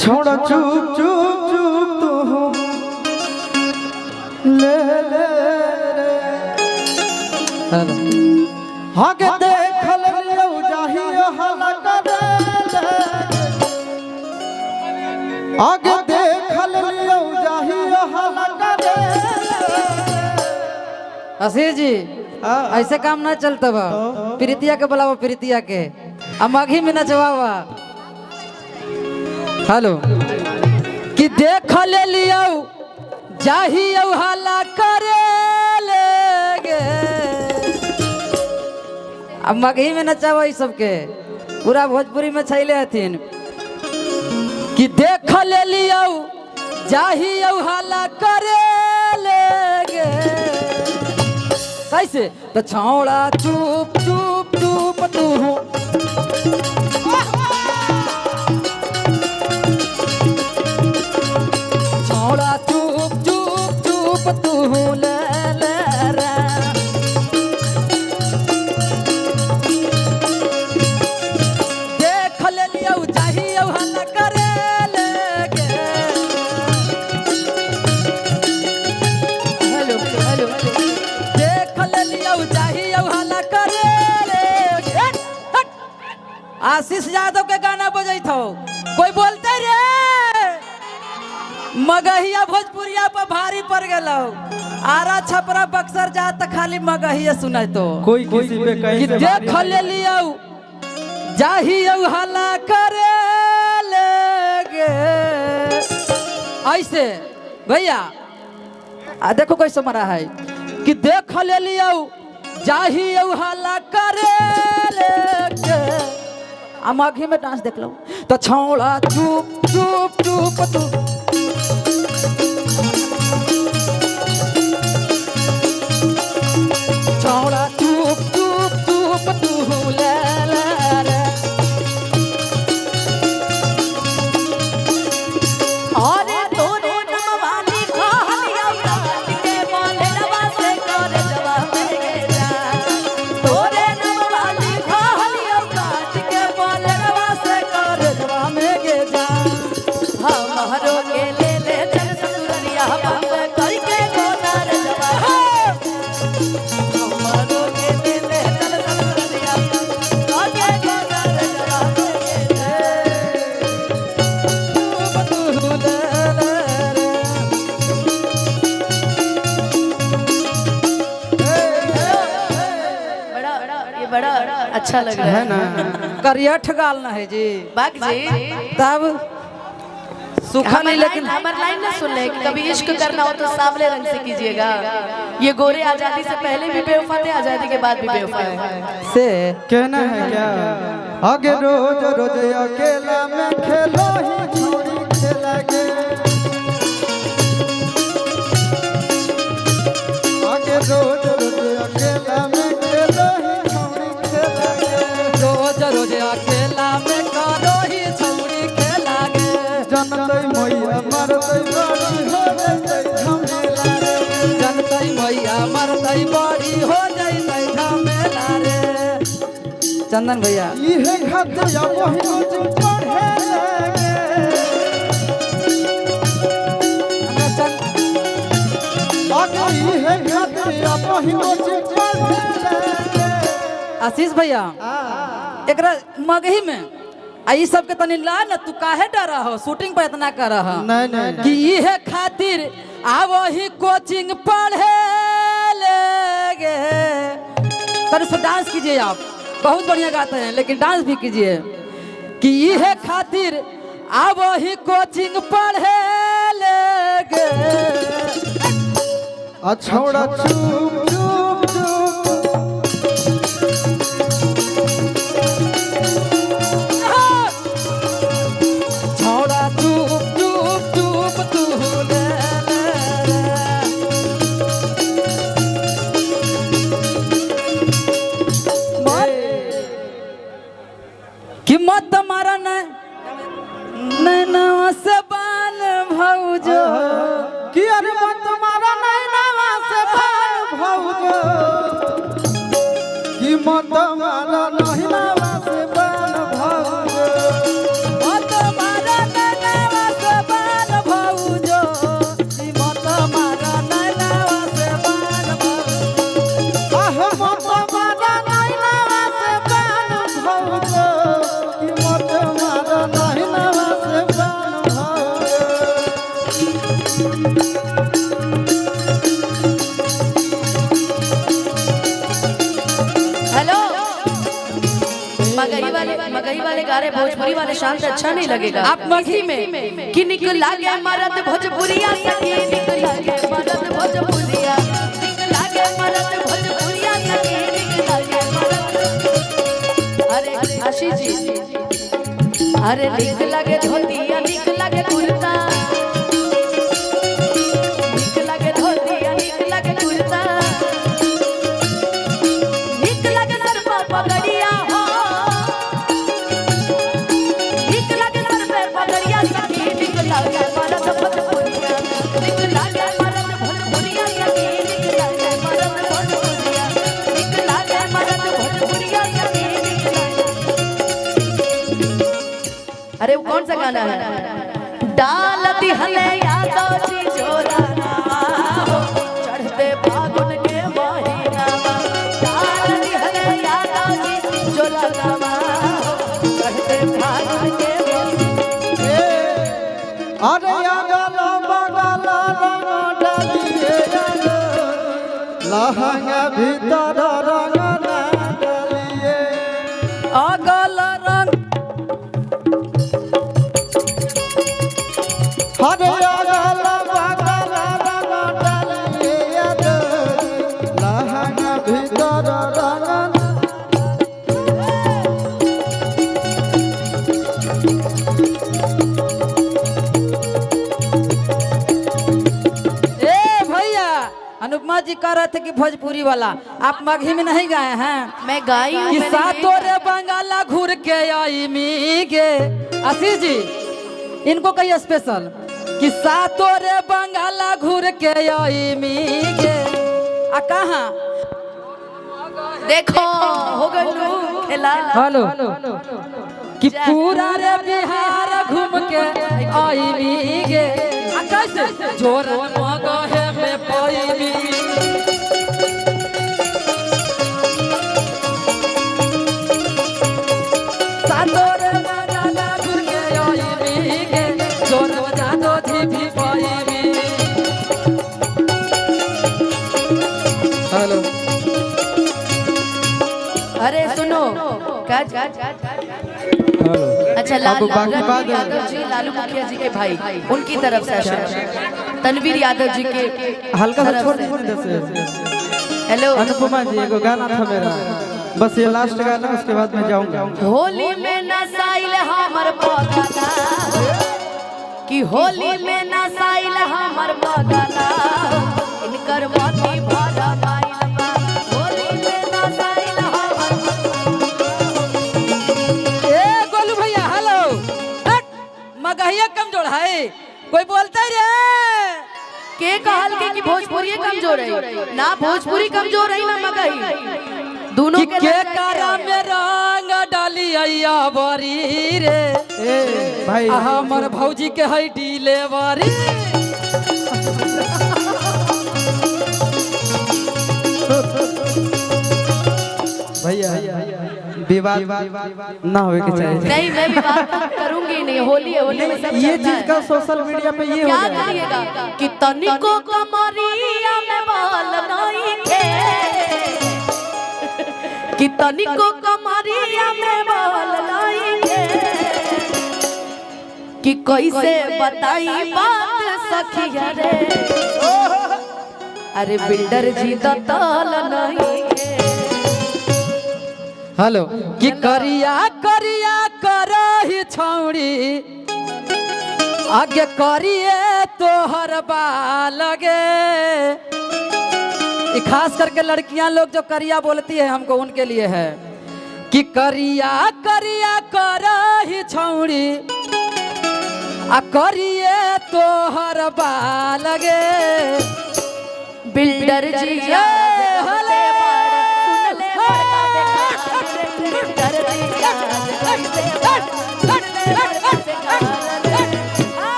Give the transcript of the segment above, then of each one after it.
छोड़ा चुप चुप चुप तू ले ले हेलो आगे देख लियो जाहियो हला करे आगे देख लियो जाहियो हला करे। आशीष जी ऐसे काम ना चलता बा। प्रीतिया के बुलावा प्रीतिया के अमघी में नचवावा। हेलो कि देख ले लियो जाहियो हला करे लेगे। अब मगही में नचावा ई सबके पूरा भोजपुरी में छैले हथिन कि देख ले लियो जाहियो हला करे लेगे। कैसे तो छौड़ा चुप चुप चुप तू छौड़ा चुप चुप चुप तू ले ले रे। देख ले लियो चाहिए हल्ला करे लेगे। हेलो हेलो देख ले लियो चाहिए हल्ला करे लेगे। आशीष यादव के गाना बजैत हो कोई बोलते रे मगहिया भोजपुरिया पर भारी पड़ गलो। आरा छपरा बक्सर जा त खाली मगहिया सुनाई तो कोई किसी पे कहीं से देख ले लियो जाहियो हला करे लेगे। ऐसे भैया देखो कैसे मरा है कि देख ले लियो जाहियो हला करे लेगे। अमघी में डांस देख लो तो छौड़ा चुप चुप चुप तू छौड़ा चुप चुप चुप तू ले ले रे। अरे तोरे नमवानी कहलिया काट के बोले रवा से कर जवा में जा। तोरे नमवानी कहलिया काट के बोले रवा से कर जवा में जा। हमारो के ले ले चल ससुरिया बाप करके गोदार जवा। हमारो के ले ले चल ससुरिया करके गोदार जवा ये बड़ा अच्छा लग रहा है ना। करिया ठगाल ना है जी बाग जी। तब सूखा नहीं लेकिन हमारे लाइन ना सुन ले कि कभी इश्क करना हो तो सांवले रंग से कीजिएगा। ये गोरे आजादी से पहले भी बेवफा थे, आजादी के बाद भी बेवफा है। से कहना है क्या आगे रोज रोज अकेला में खेलो ही छोड़ी खेलागे। आगे रोज रोज अकेला में खेलो ही छोड़ी खेलागे। रोज रोज अकेला में करो ही छौड़ी खेलागे। जनतई मैया मरतई बड़ी हो जतई झमेला रे। जनतई मैया मरतई बड़ी हो जतई झमेला रे। चंदन भैया इहे खतिया वही रोज पढ़े लगे। आगे इहे खतिया वही रोज पढ़े लगे। आशीष भैया एकरा मगही में आई सब के तनी ला ना तू काहे डरा हो शूटिंग पे इतना कर रहा नहीं नहीं कि इहे खातिर आव ही कोचिंग पढ़े लेगे। तनी से डांस कीजिए आप बहुत बढ़िया गाते हैं लेकिन डांस भी कीजिए कि इहे खातिर आव ही कोचिंग पढ़े लेगे। छोड़ा चुप चुप चुप छोड़ा चुप चुप चुप तू ले ले कि मत मारा नैना से बान भौजो कि अरे मत मारा नैना से बान भौजो। कि मत मारा नैना से बान भौजो। मत मारा नैना भोजपुरी वाले शांत अच्छा नहीं लगेगा आप मघी में कि निकला गया मरद भोजपुरिया सखी निकला गया मरद भोजपुरिया निकला गया मरद भोजपुरिया सखी निकला गया मरद। अरे आशीष जी अरे निक लगे धोतिया निक लगे कुर्ता निक लगे धोतिया निक लगे कुर्ता निक लगे सर पर पगड़िया हो निक लगे सर पे पगड़िया सखी निक लगे मरद भोजपुरिया निक लगे मरद भोजपुरिया सखी निक लगे मरद भोजपुरिया निक लगे मरद भोजपुरिया सखी निक लगे। अरे वो कौन सा गाना है डालती हले यादव जी जोराना हो चढ़ते फागुन के महीना डालती हले यादव जी जोराना हो चढ़ते फागुन के महीना। अरे अगल बगल रंग डालिए लहंगा भीतर रंग ना डालिए अगल रंग अरे अगल बगल रंग डालिए लहंगा भीतर रंग अनुपमा जी कह रहे थे कि भोजपुरी वाला आप मगही में नहीं गाए हैं। मैं गाई हूँ कि सातों रे बंगाला घूर के आई मीगे आशीष जी इनको कहिए स्पेशल कि सातों रे बंगाला घूर के आई मीगे आ कहाँ देखो हो गलू खेला हेलो कि पूरा रे बिहार घूम के आई मीगे आ कैसे जोर मगहे में पाई हेलो अरे सुनो अच्छा लालू यादव जी लालू मुखिया जी के भाई उनकी तरफ से आशीर्वाद तनवीर यादव जी के हल्का सा छोड़ दीजिए। हेलो अनुपमा जी एगो गाना था मेरा बस ये लास्ट गाना उसके बाद मैं जाऊंगा। होली में नसाइल हमर पगला कि होली में नसाइल हमर पगला इनकर मोती भरा पाइल बा होली में नसाइल हमर ए गोलू भैया हेलो मगहिया कमजोर है कोई बोलता रे के कहल के कि भोजपुरी कमजोर है ना भोजपुरी कमजोर है ना मगही दोनों के कारा में रंग डाली आइया बरी रे ए भाई हमर भौजी के है डिलीवरी भैया विवाद ना होवे के चाहिए। नहीं मैं विवाद करूंगी नहीं होली है होली में सब ये चलता चीज का सोशल मीडिया पे ये हो क्या जाएगा करिएगा कि तनिको कमरिया में बाल नहीं थे कि तनिको कमरिया में बाल नहीं थे कि कैसे बताई बात सखिया रे अरे बिल्डर जी दताल नहीं है हेलो कि करिया करिया करही छौड़ी आगे करिए तोहर लगे खास करके लड़कियां लोग जो करिया बोलती है हमको उनके लिए है कि करिया करिया करही छौड़ी आ करिए तोहर लगे बिल्डर जी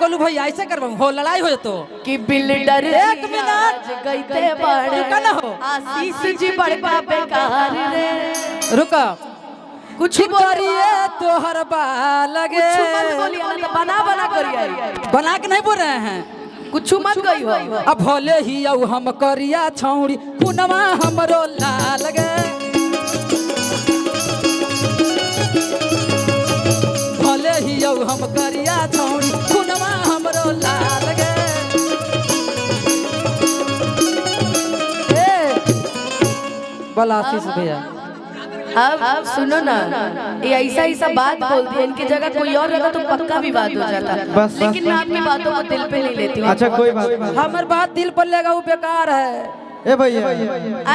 गोलू भाई ऐसे कर हो लड़ाई हो तो कि बिल्डर एक मिनट गईते बड़े हो आशीष जी बड़का बेकार रे रुका कुछ करिए तोहर लगे कुछ मत बोलिए ना बना बना करिए बना के नहीं बोल रहे हैं कुछ मत गई हो अब भले ही औ हम करिया छौड़ी कुनवा हमरो लगे हम करिया छौड़ी खुनवा हमरो लाल गे बोला आशीष भैया। अब सुनो ना, ये ऐसा बात बोल दिया, इनकी जगह कोई और रहता तो पक्का विवाद हो जाता। बस, लेकिन मैं आपकी बातों को दिल पे नहीं लेती हूँ। अच्छा कोई बात नहीं। हमार बात दिल पर लेगा वो बेकार है। ए भैया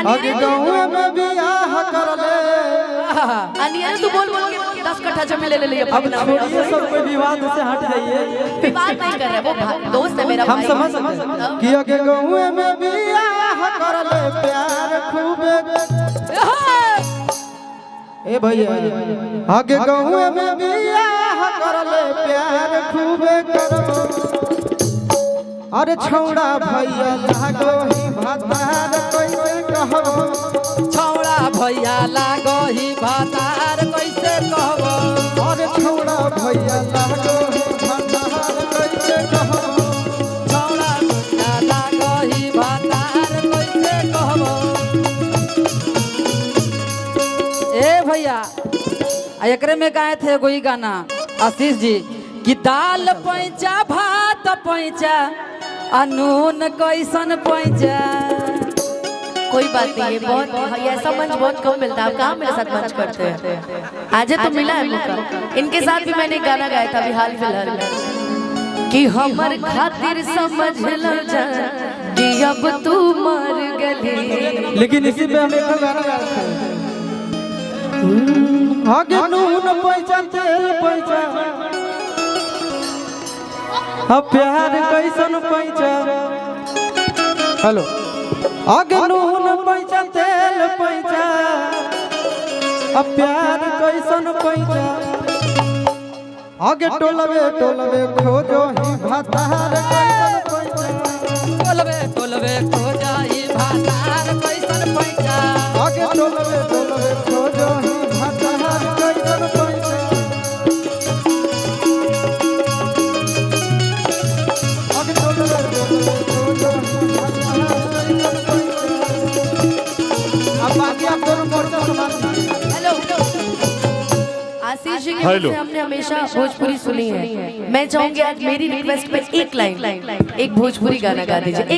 आगे गाँव में बियाह कर ले। अनिया तू बोल बोल के 10 कट्ठा जमीन ले ले। अब छोड़िए सब कोई विवाद से हट जाइए। विवाद नहीं कर रहे, वो दोस्त है मेरा। हम समझ सकते हैं कि आगे गाँव में बियाह कर ले, प्यार खूब। ए भैया आगे गाँव में बियाह कर ले, प्यार खूब करो। अरे छौड़ा भैया लागो ही भातार कैसे कहबो। छौड़ा भैया लागो ही भातार कैसे कहबो। अरे छौड़ा भैया लागो ही भातार कैसे कहबो। छौड़ा भैया लागो ही भातार कैसे कहबो। ए भैया एकरे में गाए थे कोई गाना आशीष जी कि दाल पैंचा भात पैंचा अनून कैसन पैंचा। कोई बात नहीं है, बहुत ऐसा मंच बहुत कम मिलता है। आप कहाँ मेरे साथ मंच करते हैं? आज तो मिला है मौका। इनके साथ भी मैंने गाना गाया था अभी हाल फिलहाल में कि हमर खातिर समझ लो जा कि अब तू मर गली। लेकिन इसी पे हम एक गाना गाते हैं। आगे नून पैसा तेल पैसा, अब प्यार कैसन पैसा। हेलो आगे नून पैसा तेल पैसा, अब प्यार कैसन पैसा। आगे टोलवे खोजो ही भातार कैसन पैसा। टोलवे खोजा ही भातार कैसन पैसा। आगे टोलवे खोजो ही भातार कैसन पैसा। आगे टोलवे खोजो ही भातार कैसन पैसा। अब बाकी आप दोनों मोर्चा संभाल लीजिए। हेलो आशीष जी की मुझसे हमने हमेशा भोजपुरी सुनी है। मैं चाहूंगी आज मेरी रिक्वेस्ट पे एक लाइन एक भोजपुरी गाना गा दीजिए।